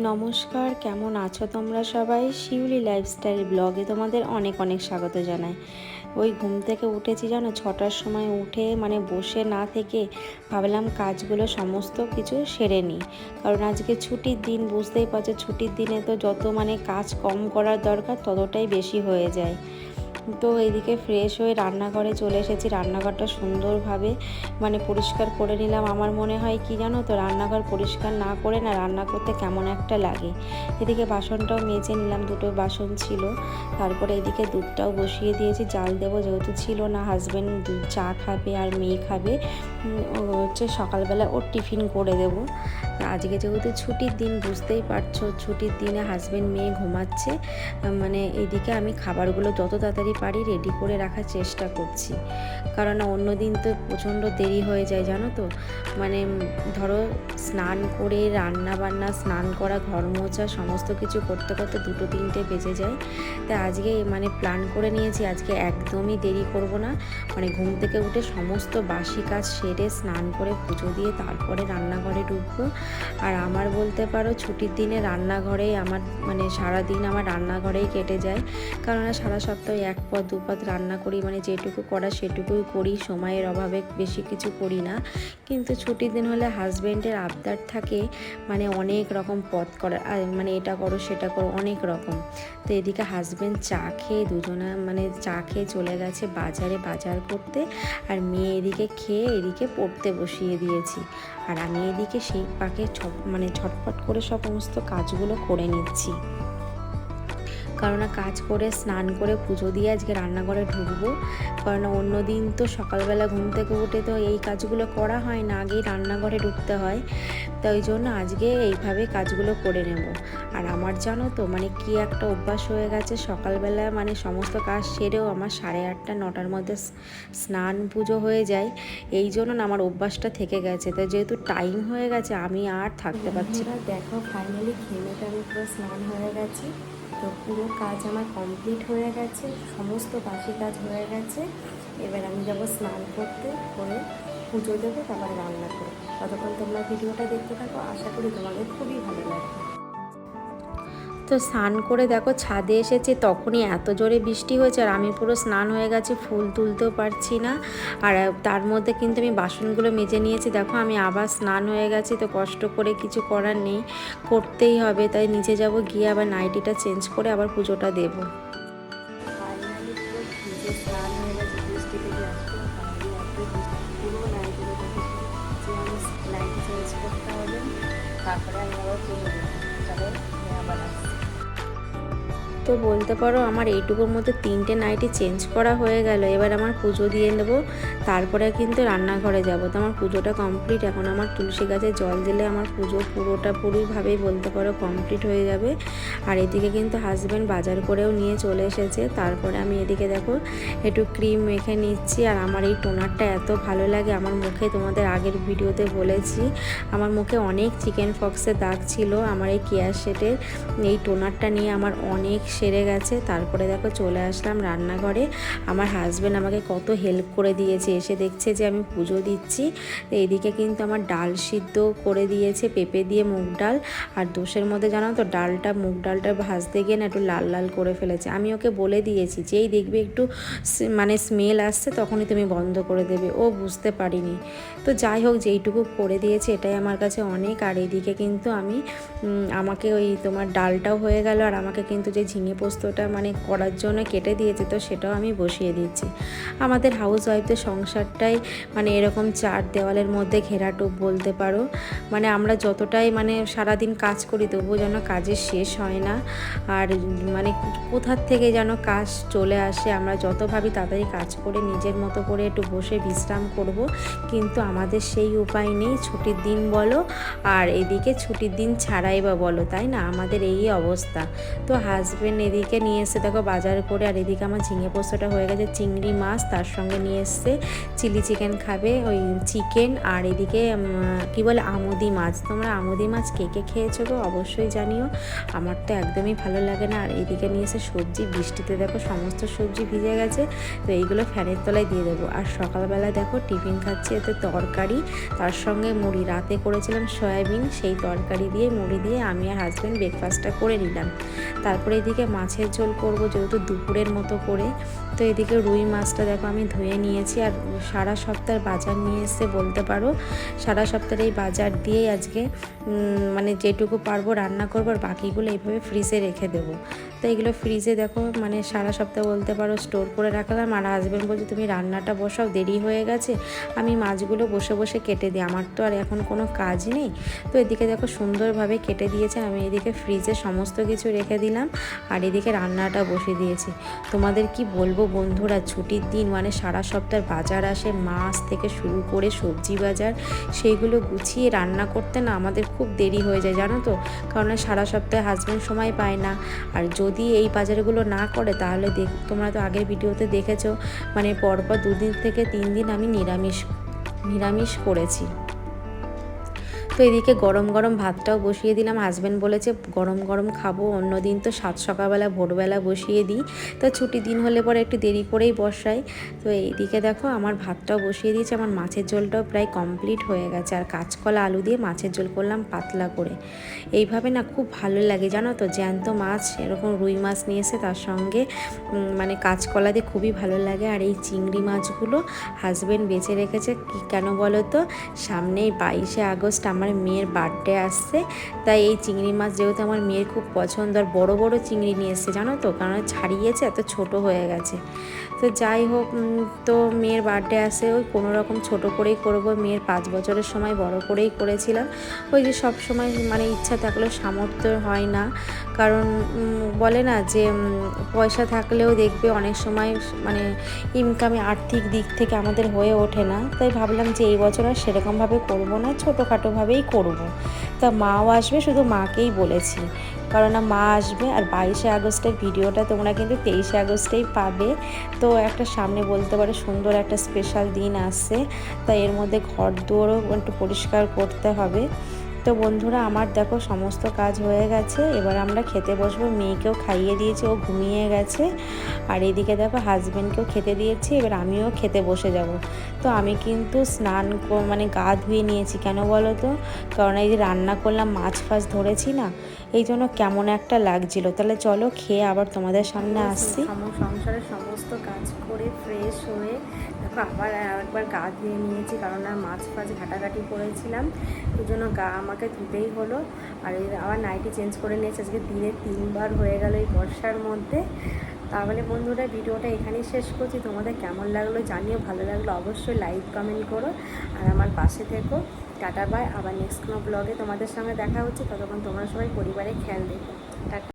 নমস্কার, কেমন আছো তোমরা সবাই? শিউলি লাইফস্টাইল ব্লগে তোমাদের অনেক অনেক স্বাগত জানাই। ওই ঘুম থেকে উঠেছি জানো, 6টার সময় উঠে বসে না থেকে ভাবলাম কাজগুলো সমস্ত কিছু সেরে নিই। কারণ আজকে ছুটির দিন, বুঝতেই পারছো ছুটির দিনে তো যত কাজ কম করার দরকার ততটাই বেশি হয়ে যায়। তো এইদিকে ফ্রেশ হয়ে রান্নাঘরে চলে এসেছি। রান্নাঘরটা সুন্দরভাবে পরিষ্কার করে নিলাম। আমার মনে হয় কি জানো তো, রান্নাঘর পরিষ্কার না করে না রান্না করতে কেমন একটা লাগে। এদিকে বাসনটাও মেজে নিলাম, দুটো বাসন ছিল। তারপরে এদিকে দুধটাও বসিয়ে দিয়েছি, জাল দেবো, যেহেতু ছিল না। হাজব্যান্ড দুধ চা খাবে আর মেয়ে খাবে, হচ্ছে সকালবেলা ওর টিফিন করে দেবো। আজকে যেহেতু ছুটির দিন, বুঝতেই পারছো ছুটির দিনে হাজব্যান্ড মেয়ে ঘুমাচ্ছে। এদিকে আমি খাবারগুলো যত তাড়াতাড়ি পারি রেডি করে রাখার চেষ্টা করছি, কারণ অন্য দিন তো প্রচণ্ড দেরি হয়ে যায় জানো তো। ধরো স্নান করে রান্না বান্না, স্নান করা, ঘর মোছা সমস্ত কিছু করতে করতে 2-3টে বেজে যায়। তাই আজকে প্ল্যান করে নিয়েছি আজকে একদমই দেরি করব না। ঘুম থেকে উঠে সমস্ত বাসি কাজ সেরে স্নান করে পুজো দিয়ে তারপরে রান্নাঘরে ঢুকবো। আর আমার বলতে পারো ছুটির দিনে রান্নাঘরেই আমার সারাদিন আমার রান্নাঘরেই কেটে যায়। কারণ সারা সপ্তাহে 1 পদ 2 পদ রান্না করি, যেটুকু করা সেটুকুই করি, সময়ের অভাবে বেশি কিছু করি না। কিন্তু ছুটির দিন হলে হাজব্যান্ডের আবদার থাকে, অনেক রকম পদ করার, এটা করো সেটা করো, অনেক রকম। তো এদিকে হাজব্যান্ড চা খেয়ে দুজনা চা খেয়ে চলে গেছে বাজারে বাজার করতে। আর মেয়ে এদিকে খেয়ে এদিকে পড়তে বসিয়ে দিয়েছি। আর আমি এদিকে সেই পাকে ঝটপট করে সমস্ত কাজগুলো করে নিচ্ছি। কারণ কাজ করে স্নান করে পুজো দিয়ে আজকে রান্নাঘরে ঢুকবো। কারণ অন্য দিন তো সকালবেলা ঘুম থেকে উঠে তো এই কাজগুলো করা হয় না, আগেই রান্নাঘরে ঢুকতে হয়। তো ওই জন্য আজকে এইভাবে কাজগুলো করে নেব। আর আমার জানো তো কি একটা অভ্যাস হয়ে গেছে, সকালবেলা সমস্ত কাজ সেরেও আমার 8:30-9টার মধ্যে স্নান পুজো হয়ে যায়। এই জন্য আমার অভ্যাসটা থেকে গেছে। তো যেহেতু টাইম হয়ে গেছে আমি আর থাকতে পারছি না। দেখো ফাইনালি খেমেটা আমি পুরো স্নান হয়ে গেছি। তো পুরো কাজ আমার কমপ্লিট হয়ে গেছে, সমস্ত বাসি কাজ হয়ে গেছে। এবার আমি যাবো স্নান করতে, করে পুজো দেবো, তারপরে রান্না করবো। ততক্ষণ তোমরা ভিডিওটা দেখতে থাকো, আশা করি তোমাদের খুবই ভালো লাগবে। তো স্নান করে দেখো ছাদে এসেছে, তখনই এত জোরে বৃষ্টি হয়েছে আর আমি পুরো স্নান হয়ে গেছি, ফুল তুলতেও পারছি না। আর তার মধ্যে কিন্তু আমি বাসনগুলো মেজে নিয়েছি। দেখো আমি আবার স্নান হয়ে গেছি, তো কষ্ট করে কিছু করার নেই, করতেই হবে। তাই নিচে যাব, গিয়ে আবার নাইটিটা চেঞ্জ করে আবার পুজোটা দেবো। ফাইনালি পুরো ভিজে স্নান হয়ে গেছে, বৃষ্টি থেকে আসতে পুরো নাইটিটা দেখেছি যে আমি নাইটি চেঞ্জ করতে হবে, তারপরে আমি আবার পুজো দেবো। চলো আবার আসছি। তো বলতে পারো আমার এইটুকুর মধ্যে 3টে নাইটি চেঞ্জ করা হয়ে গেল। এবার আমার পুজো দিয়ে নেবো, তারপরে কিন্তু রান্নাঘরে যাব। তো আমার পুজোটা কমপ্লিট। এখন আমার তুলসী গাছে জল দিলে আমার পুজো পুরোভাবেই বলতে পারো কমপ্লিট হয়ে যাবে। আর এদিকে কিন্তু হাজব্যান্ড বাজার করেও নিয়ে চলে এসেছে। তারপরে আমি এদিকে দেখো একটু ক্রিম মেখে নিচ্ছি। আর আমার এই টোনারটা এত ভালো লাগে আমার মুখে, তোমাদের আগের ভিডিওতে বলেছি আমার মুখে অনেক চিকেন পক্সের দাগ ছিল। আমার এই কেয়ার শেটের এই টোনারটা নিয়ে আমার অনেক সেরে গেছে। তারপরে দেখো চলে আসলাম রান্নাঘরে। আমার হাজব্যান্ড আমাকে কত হেল্প করে দিয়েছে, এসে দেখছে যে আমি পুজো দিচ্ছি। এইদিকে কিন্তু আমার ডাল সিদ্ধ করে দিয়েছে, পেঁপে দিয়ে মুগ ডাল। আর দোষের মধ্যে জানো তো মুগ ডালটা ভাজতে গিয়ে না একটু লাল লাল করে ফেলেছে। আমি ওকে বলে দিয়েছি যেই দেখবে একটু স্মেল আসছে তখনই তুমি বন্ধ করে দেবে, ও বুঝতে পারিনি। তো যাই হোক, যেইটুকু করে দিয়েছে এটাই আমার কাছে অনেক। আর এইদিকে কিন্তু আমাকে ওই তোমার ডালটাও হয়ে গেল, আর আমাকে কিন্তু যে ঝিঙে পোস্তটা করার জন্য কেটে দিয়েছে, তো সেটাও আমি বসিয়ে দিচ্ছি। আমাদের হাউস ওয়াইফদের সংসারটাই এরকম 4 দেওয়ালের মধ্যে ঘেরাটোপ বলতে পারো। আমরা যতটাই সারাদিন কাজ করি তবুও যেন কাজের শেষ হয় না। আর কোথার থেকে যেন কাজ চলে আসে। আমরা যত ভাবি তাড়াতাড়ি কাজ করে নিজের মতো করে একটু বসে বিশ্রাম করব, কিন্তু আমাদের সেই উপায় নেই। ছুটির দিন বলো আর এদিকে ছুটির দিন ছাড়াই বা বলো, তাই না, আমাদের এই অবস্থা। তো হাজব্যান্ড হাজব্যান্ড এদিকে নিয়ে এসছে দেখো বাজার করে, আর এদিকে আমার ঝিঙে পোস্তটা হয়ে গেছে, চিংড়ি মাছ তার সঙ্গে নিয়ে এসছে চিলি চিকেন খাবে, ওই চিকেন, আর এদিকে কি বলে আমুদি মাছ। তোমরা আমুদি মাছ কে কে খেয়েছো গো অবশ্যই জানিও, আমার তো একদমই ভালো লাগে না। আর এদিকে নিয়ে এসে সবজি, বৃষ্টিতে দেখো সমস্ত সবজি ভিজে গেছে, তো এইগুলো ফ্যানের তলায় দিয়ে দেবো। আর সকালবেলা দেখো টিফিন খাচ্ছি, এতে তরকারি তার সঙ্গে মুড়ি, রাতে করেছিলাম সয়াবিন, সেই তরকারি দিয়ে মুড়ি দিয়ে আমি আর হাজব্যান্ড ব্রেকফাস্টটা করে নিলাম। তারপরে এদিকে মাছের ঝোল করব যেহেতু দুপুরের মতো করে। তো এদিকে রুই মাছটা দেখো আমি ধুয়ে নিয়েছি, আর সারা সপ্তাহের বাজার নিয়ে এসে বলতে পারো সারা সপ্তাহের এই বাজার দিয়েই আজকে মানে যেটুকু পারবো রান্না করবো, আর বাকিগুলো এইভাবে ফ্রিজে রেখে দেবো। তো এগুলো ফ্রিজে দেখো মানে সারা সপ্তাহ বলতে পারো স্টোর করে রাখলাম। আর হাজব্যান্ড বলছে তুমি রান্নাটা বসাও, দেরি হয়ে গেছে, আমি মাছগুলো বসে বসে কেটে দিই, আমার তো আর এখন কোনো কাজ নেই। তো এদিকে দেখো সুন্দরভাবে কেটে দিয়েছে, আমি এদিকে ফ্রিজে সমস্ত কিছু রেখে দিলাম, আর এদিকে রান্নাটা বসে দিয়েছি। তোমাদের কি বলবো বন্ধুরা, ছুটির দিন মানে সারা সপ্তাহ বাজার আসে, মাছ থেকে শুরু করে সবজি বাজার, সেইগুলো গুছিয়ে রান্না করতে না আমাদের খুব দেরি হয়ে যায় জানো তো, কারণ সারা সপ্তাহে হাজব্যান্ড সময় পায় না। আর যদি এই বাজারগুলো না করে তাহলে তোমরা তো আগের ভিডিওতে দেখেছো, মানে পরপর 2 দিন থেকে 3 দিন আমি নিরামিষ করেছি। তো এদিকে গরম গরম ভাতটাও বসিয়ে দিলাম, হাজব্যান্ড বলেছে গরম গরম খাবো, অন্য দিন তো সকালবেলা ভোরবেলা বসিয়ে দিই, তো ছুটির দিন হলে পরে একটু দেরি করেই বসাই। তো এইদিকে দেখো আমার ভাতটাও বসিয়ে দিয়েছে, আমার মাছের ঝোলটাও প্রায় কমপ্লিট হয়ে গেছে, আর কাঁচকলা আলু দিয়ে মাছের ঝোল করলাম পাতলা করে। এইভাবে না খুব ভালো লাগে জানো তো, জ্যান্ত মাছ এরকম রুই মাছ নিয়ে এসে তার সঙ্গে মানে কাঁচকলা দিয়ে খুবই ভালো লাগে। আর এই চিংড়ি মাছগুলো হাজব্যান্ড বেছে রেখেছে, কেন বলো তো, সামনেই 22শে আগস্ট আমার মেয়ের বার্থডে আসছে, তাই এই চিংড়ি মাছ যেহেতু আমার মেয়ের খুব পছন্দ, আর বড় বড় চিংড়ি নিয়ে এসছে জানো তো, কারণ ছাড়িয়েছে এত ছোট হয়ে গেছে। তো যাই হোক, তো মেয়ের বার্থডে আসে, ওই কোনো রকম ছোটো করেই করবো, মেয়ের 5 বছরের সময় বড় করেই করেছিলাম। ওই যে সব সময় মানে ইচ্ছা থাকলেও সামর্থ্য হয় না, কারণ বলে না যে পয়সা থাকলেও দেখবে অনেক সময় মানে ইনকামে আর্থিক দিক থেকে আমাদের হয়ে ওঠে না। তাই ভাবলাম যে এই বছর আর সেরকমভাবে করবো না, ছোটোখাটোভাবেই করব। তা মাও আসবে, শুধু মাকেই বলেছি, কারণ মা আসবে। আর 22শে আগস্টের ভিডিওটা তোমরা কিন্তু 23শে আগস্টেই পাবে। তো একটা সামনে বলতে পারো সুন্দর একটা স্পেশাল দিন আসছে, তাই এর মধ্যে ঘর দুয়ারও একটু পরিষ্কার করতে হবে। তো বন্ধুরা আমার দেখো সমস্ত কাজ হয়ে গেছে, এবার আমরা খেতে বসবো। মেয়েকেও খাইয়ে দিয়েছি, ও ঘুমিয়ে গেছে, আর এদিকে দেখো হাজব্যান্ডকেও খেতে দিয়েছি, এবার আমিও খেতে বসে যাব। তো আমি কিন্তু মানে গা ধুয়ে নিয়েছি, কেন বলো তো, কারণ এই যে রান্না করলাম মাছ ফাছ ধরেছি না, এই জন্য কেমন একটা লাগছিল। তাহলে চলো খেয়ে আবার তোমাদের সামনে আসছি। সংসারের সমস্ত কাজ করে ফ্রেশ হয়ে দেখো আবার একবার গা ধুয়ে নিয়েছি, কারণ আর মাছ ফাছ ঘাটাঘাটি করেছিলাম, ওই জন্য গা আমাকে ধুতেই হলো। আর আবার নাইটি চেঞ্জ করে নিয়েছি, আজকে দিনে 3 বার হয়ে গেল এই বর্ষার মধ্যে। তাহলে বন্ধুরা ভিডিওটা এখানেই শেষ করছি, তোমাদের কেমন লাগলো জানিও, ভালো লাগলো অবশ্যই লাইক কমেন্ট করো, আর আমার পাশে থেকো। টাটা বাই, আবার নেক্সট কোনো ব্লগে তোমাদের সঙ্গে দেখা হচ্ছে, ততক্ষণ তোমরা সবাই পরিবারে খেয়াল রেখো। টাটা।